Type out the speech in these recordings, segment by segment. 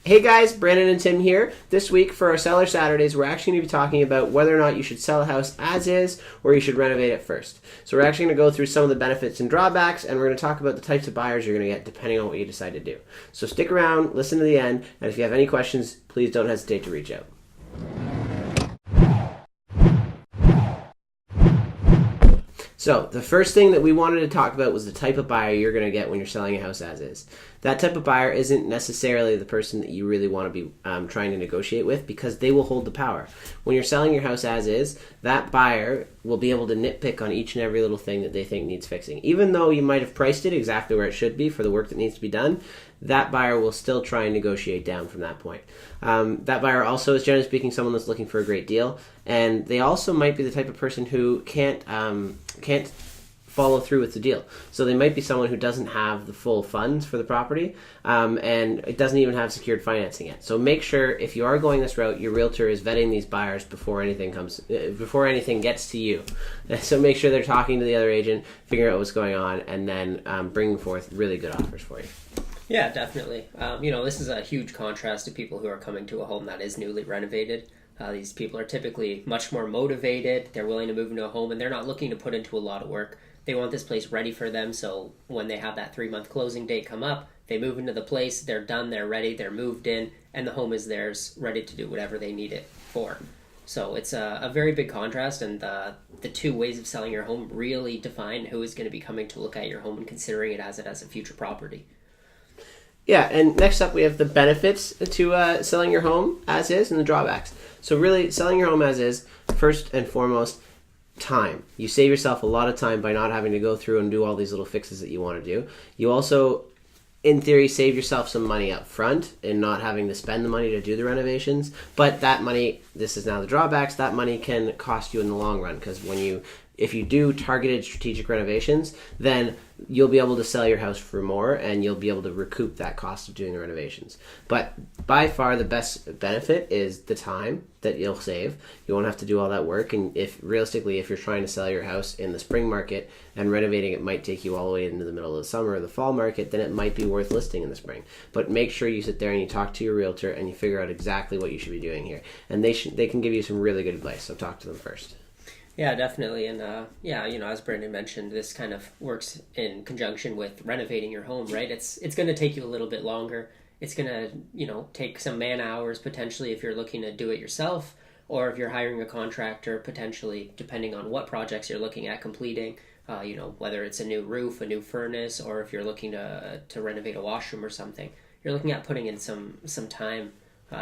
Hey guys, Brandon and Tim here. This week for our Seller Saturdays, we're actually going to be talking about whether or not you should sell a house as is or you should renovate it first. So we're actually going to go through some of the benefits and drawbacks, and we're going to talk about the types of buyers you're going to get depending on what you decide to do. So stick around, listen to the end, and if you have any questions, please don't hesitate to reach out. So the first thing that we wanted to talk about was the type of buyer you're going to get when you're selling a house as is. That type of buyer isn't necessarily the person that you really want to be trying to negotiate with, because they will hold the power. When you're selling your house as is, that buyer will be able to nitpick on each and every little thing that they think needs fixing. Even though you might have priced it exactly where it should be for the work that needs to be done, that buyer will still try and negotiate down from that point. That buyer also is, generally speaking, someone that's looking for a great deal, and they also might be the type of person who can't follow through with the deal. So they might be someone who doesn't have the full funds for the property, and it doesn't even have secured financing yet. So make sure, if you are going this route, your realtor is vetting these buyers before anything gets to you. So make sure they're talking to the other agent, figuring out what's going on, and then bringing forth really good offers for you. Yeah, definitely. This is a huge contrast to people who are coming to a home that is newly renovated. These people are typically much more motivated. They're willing to move into a home, and they're not looking to put into a lot of work. They want this place ready for them, so when they have that 3-month closing date come up, they move into the place, they're done, they're ready, they're moved in, and the home is theirs, ready to do whatever they need it for. So it's a very big contrast, and the two ways of selling your home really define who is going to be coming to look at your home and considering it as a future property. Yeah, and next up we have the benefits to selling your home as is and the drawbacks. So really, selling your home as is, first and foremost, time. You save yourself a lot of time by not having to go through and do all these little fixes that you want to do. You also, in theory, save yourself some money up front in not having to spend the money to do the renovations. But that money, this is now the drawbacks, that money can cost you in the long run, because if you do targeted strategic renovations, then you'll be able to sell your house for more, and you'll be able to recoup that cost of doing the renovations. But by far the best benefit is the time that you'll save. You won't have to do all that work, and if you're trying to sell your house in the spring market and renovating it might take you all the way into the middle of the summer or the fall market, then it might be worth listing in the spring. But make sure you sit there and you talk to your realtor and you figure out exactly what you should be doing here. And they can give you some really good advice, so talk to them first. Yeah, definitely. And as Brandon mentioned, this kind of works in conjunction with renovating your home, right? It's going to take you a little bit longer. It's going to, take some man hours potentially if you're looking to do it yourself, or if you're hiring a contractor, potentially, depending on what projects you're looking at completing, whether it's a new roof, a new furnace, or if you're looking to renovate a washroom or something. You're looking at putting in some time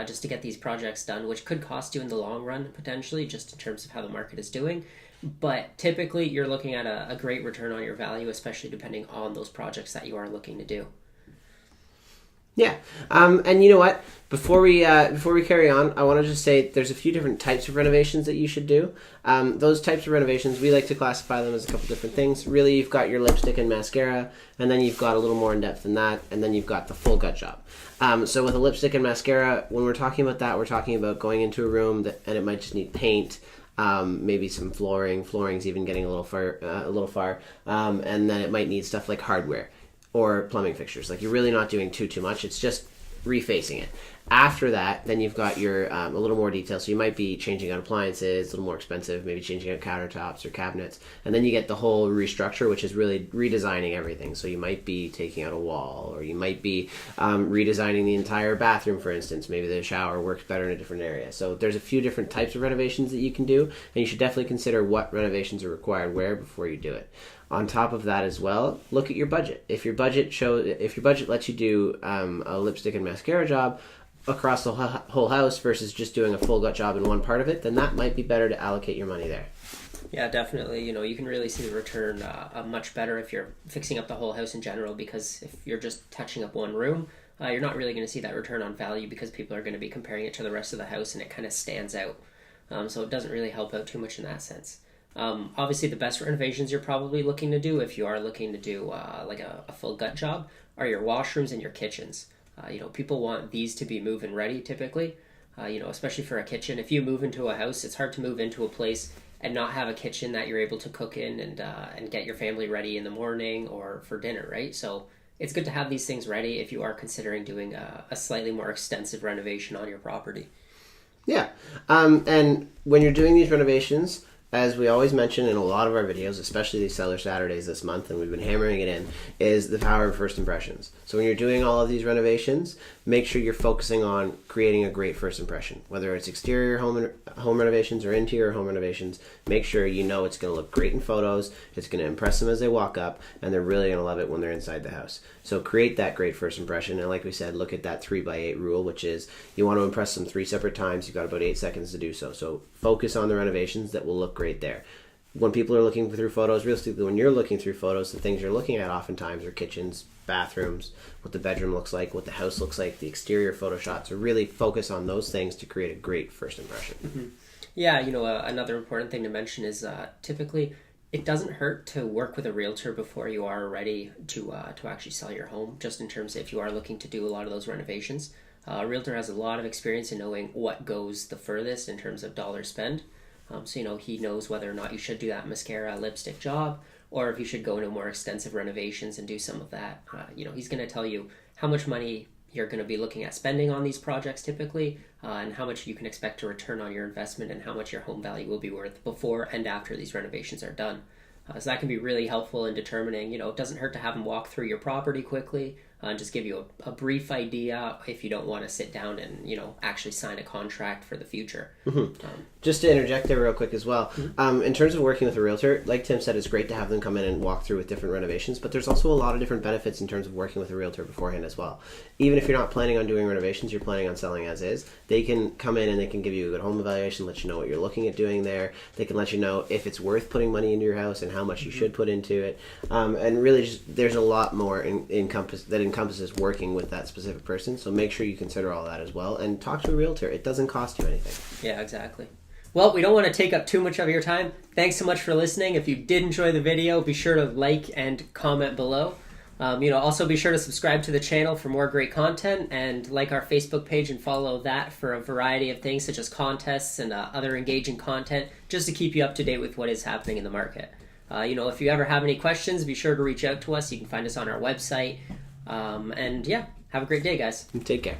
just to get these projects done, which could cost you in the long run, potentially, just in terms of how the market is doing. But typically, you're looking at a great return on your value, especially depending on those projects that you are looking to do. Yeah, and you know what? Before we carry on, I want to just say there's a few different types of renovations that you should do. Those types of renovations, we like to classify them as a couple different things. Really, you've got your lipstick and mascara, and then you've got a little more in depth than that, and then you've got the full gut job. So with a lipstick and mascara, when we're talking about that, we're talking about going into a room and it might just need paint. Maybe some flooring. Flooring's even getting a little far, and then it might need stuff like hardware or plumbing fixtures. Like, you're really not doing too much. It's just refacing it. After that, then you've got your a little more detail. So you might be changing out appliances, a little more expensive, maybe changing out countertops or cabinets. And then you get the whole restructure, which is really redesigning everything. So you might be taking out a wall, or you might be redesigning the entire bathroom, for instance. Maybe the shower works better in a different area. So there's a few different types of renovations that you can do, and you should definitely consider what renovations are required where before you do it. On top of that as well, look at your budget. If your budget lets you do a lipstick and mascara job across the whole house versus just doing a full gut job in one part of it, then that might be better to allocate your money there. Yeah, definitely. You can really see the return much better if you're fixing up the whole house in general, because if you're just touching up one room, you're not really going to see that return on value, because people are going to be comparing it to the rest of the house, and it kind of stands out. So it doesn't really help out too much in that sense. Obviously, the best renovations you're probably looking to do, if you are looking to do like a full gut job, are your washrooms and your kitchens. People want these to be move-in ready typically, especially for a kitchen. If you move into a house, it's hard to move into a place and not have a kitchen that you're able to cook in and get your family ready in the morning or for dinner, right? So it's good to have these things ready if you are considering doing a slightly more extensive renovation on your property. Yeah. And when you're doing these renovations, as we always mention in a lot of our videos, especially these Seller Saturdays this month, and we've been hammering it in, is the power of first impressions. So when you're doing all of these renovations, make sure you're focusing on creating a great first impression. Whether it's exterior home renovations or interior home renovations, make sure you know it's going to look great in photos, it's going to impress them as they walk up, and they're really going to love it when they're inside the house. So create that great first impression, and like we said, look at that 3x8 rule, which is you want to impress them 3 separate times. You've got about 8 seconds to do so. So focus on the renovations that will look great there. When people are looking through photos, realistically, when you're looking through photos, the things you're looking at oftentimes are kitchens, bathrooms, what the bedroom looks like, what the house looks like, the exterior photo shots. So really focus on those things to create a great first impression. Mm-hmm. Yeah, another important thing to mention is typically it doesn't hurt to work with a realtor before you are ready to actually sell your home, just in terms of if you are looking to do a lot of those renovations. A realtor has a lot of experience in knowing what goes the furthest in terms of dollar spend. So, he knows whether or not you should do that mascara, lipstick job, or if you should go into more extensive renovations and do some of that. He's going to tell you how much money you're going to be looking at spending on these projects typically, and how much you can expect to return on your investment and how much your home value will be worth before and after these renovations are done. So that can be really helpful in determining, it doesn't hurt to have them walk through your property quickly and just give you a brief idea if you don't want to sit down and, actually sign a contract for the future. Mm-hmm. Just to interject there real quick as well, mm-hmm. In terms of working with a realtor, like Tim said, it's great to have them come in and walk through with different renovations, but there's also a lot of different benefits in terms of working with a realtor beforehand as well. Even if you're not planning on doing renovations, you're planning on selling as is, they can come in and they can give you a good home evaluation, let you know what you're looking at doing there. They can let you know if it's worth putting money into your house and how much you should put into it. And really just there's a lot more encompasses working with that specific person. So make sure you consider all that as well and talk to a realtor. It doesn't cost you anything. Yeah, exactly. Well, we don't want to take up too much of your time. Thanks so much for listening. If you did enjoy the video, be sure to like and comment below. Also be sure to subscribe to the channel for more great content, and like our Facebook page and follow that for a variety of things such as contests and other engaging content, just to keep you up to date with what is happening in the market. If you ever have any questions, be sure to reach out to us. You can find us on our website. Have a great day, guys. Take care.